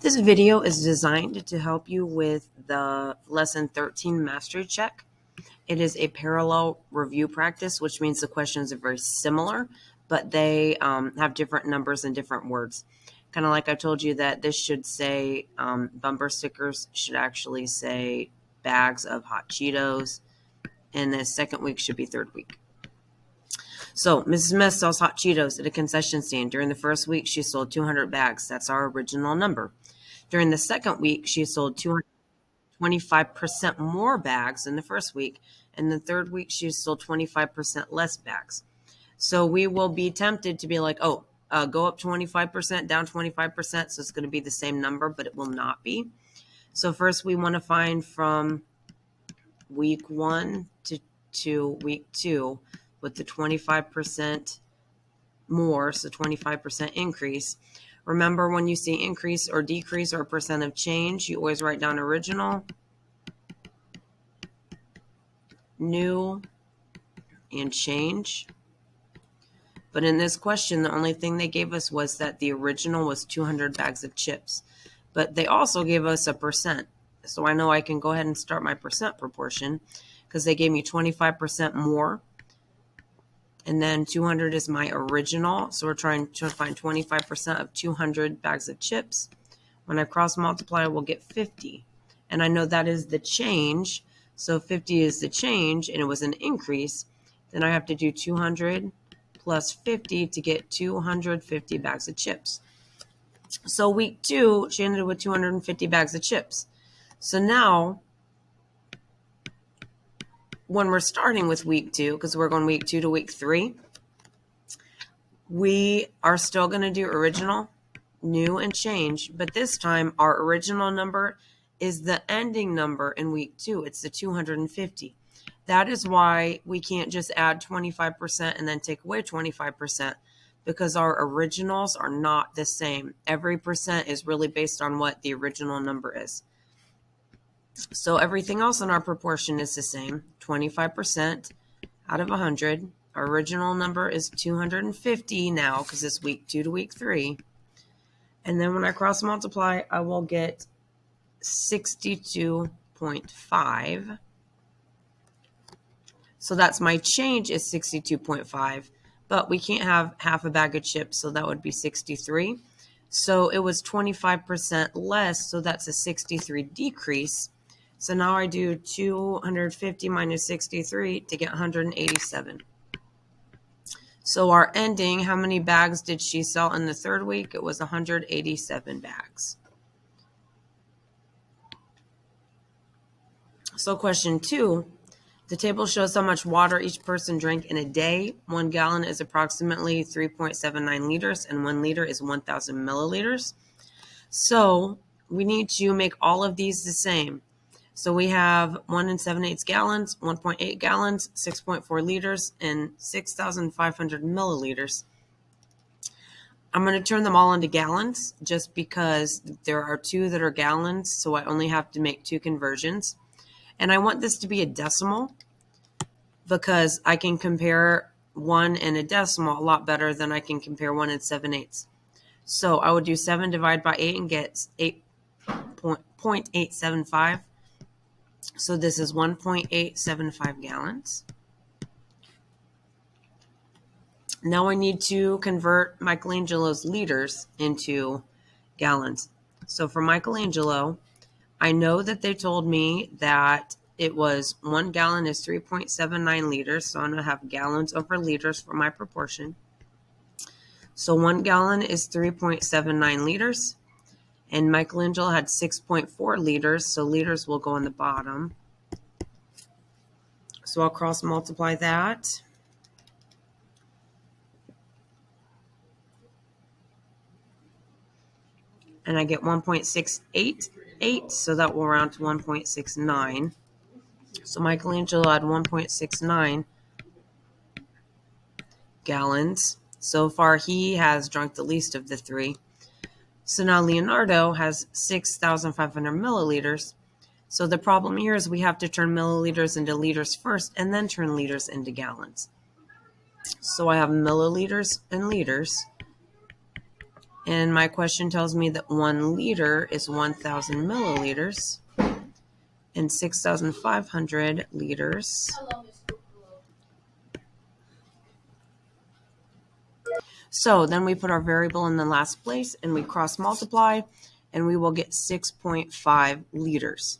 This video is designed to help you with the Lesson 13 Mastery Check. It is a parallel review practice, which means the questions are very similar, but they have different numbers and different words. Kind of like I told you that this should say bumper stickers should actually say bags of hot Cheetos, and the second week should be third week. So Mrs. Smith sells hot Cheetos at a concession stand. During the first week, she sold 200 bags. That's our original number. During the second week, she sold 25% more bags than the first week. And the third week, she sold 25% less bags. So we will be tempted to be like, go up 25%, down 25%. So it's going to be the same number, but it will not be. So first we want to find from week 1 to week 2 with the 25% more, so 25% increase. Remember, when you see increase or decrease or percent of change, you always write down original, new, and change. But in this question, the only thing they gave us was that the original was 200 bags of chips. But they also gave us a percent. So I know I can go ahead and start my percent proportion because they gave me 25% more. And then 200 is my original. So we're trying to find 25% of 200 bags of chips. When I cross multiply, we'll get 50. And I know that is the change. So 50 is the change, and it was an increase. Then I have to do 200 plus 50 to get 250 bags of chips. So week 2, she ended with 250 bags of chips. So now, when we're starting with week 2, because we're going week 2 to week 3, we are still going to do original, new, and change. But this time, our original number is the ending number in week 2. It's the 250. That is why we can't just add 25% and then take away 25%, because our originals are not the same. Every percent is really based on what the original number is. So everything else in our proportion is the same. 25% out of 100. Our original number is 250 now because it's week 2 to week 3. And then when I cross multiply, I will get 62.5. So that's my change is 62.5. But we can't have half a bag of chips, so that would be 63. So it was 25% less, so that's a 63 decrease. So now I do 250 minus 63 to get 187. So our ending, how many bags did she sell in the third week? It was 187 bags. So question 2, the table shows how much water each person drank in a day. 1 gallon is approximately 3.79 liters, and 1 liter is 1,000 milliliters. So we need to make all of these the same. So we have 1 7/8 gallons, 1.8 gallons, 6.4 liters, and 6,500 milliliters. I'm going to turn them all into gallons just because there are 2 that are gallons, so I only have to make 2 conversions. And I want this to be a decimal because I can compare 1 and a decimal a lot better than I can compare 1 and 7/8. So I would do 7 divided by 8 and get 8.875. So this is 1.875 gallons. Now I need to convert Michelangelo's liters into gallons. So for Michelangelo, I know that they told me that it was 1 gallon is 3.79 liters. So I'm going to have gallons over liters for my proportion. So 1 gallon is 3.79 liters. And Michelangelo had 6.4 liters, so liters will go on the bottom. So I'll cross multiply that. And I get 1.688, so that will round to 1.69. So Michelangelo had 1.69 gallons. So far, he has drunk the least of the 3. So now Leonardo has 6,500 milliliters. So the problem here is we have to turn milliliters into liters first and then turn liters into gallons. So I have milliliters and liters. And my question tells me that 1 liter is 1,000 milliliters and 6,500 liters. So then we put our variable in the last place and we cross multiply and we will get 6.5 liters.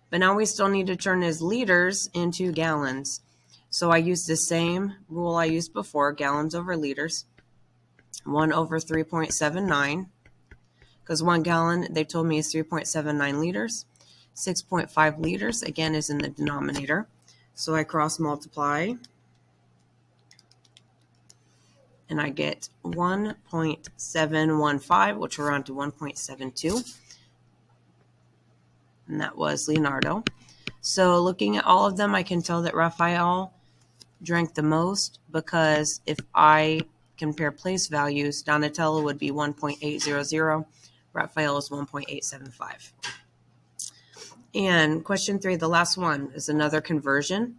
But now we still need to turn his liters into gallons. So I use the same rule I used before, gallons over liters, 1 over 3.79, because 1 gallon, they told me, is 3.79 liters. 6.5 liters, again, is in the denominator. So I cross multiply, and I get 1.715, which will round to 1.72. And that was Leonardo. So looking at all of them, I can tell that Raphael drank the most, because if I compare place values, Donatello would be 1.800, Raphael is 1.875. And question 3, the last one, is another conversion.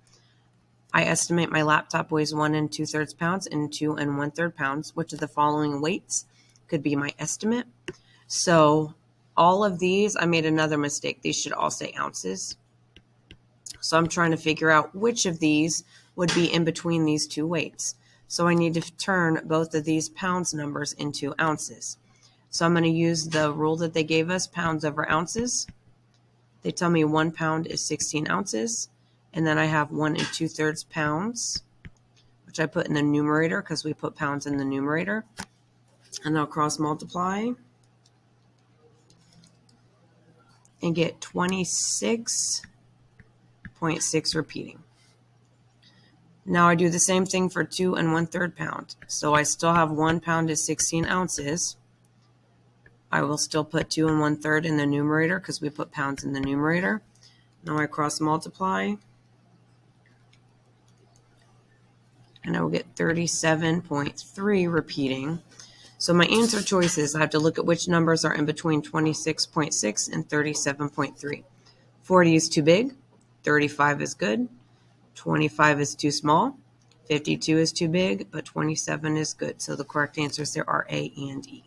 I estimate my laptop weighs 1 2/3 pounds and 2 1/3 pounds. Which of the following weights could be my estimate? So all of these, I made another mistake. These should all say ounces. So I'm trying to figure out which of these would be in between these two weights. So I need to turn both of these pounds numbers into ounces. So I'm going to use the rule that they gave us, pounds over ounces. They tell me 1 pound is 16 ounces. And then I have 1 2/3 pounds, which I put in the numerator because we put pounds in the numerator. And I'll cross multiply and get 26.6 repeating. Now I do the same thing for 2 1/3 pound. So I still have 1 pound is 16 ounces. I will still put 2 1/3 in the numerator because we put pounds in the numerator. Now I cross multiply, and I will get 37.3 repeating. So my answer choices, I have to look at which numbers are in between 26.6 and 37.3. 40 is too big, 35 is good, 25 is too small, 52 is too big, but 27 is good. So the correct answers there are A and E.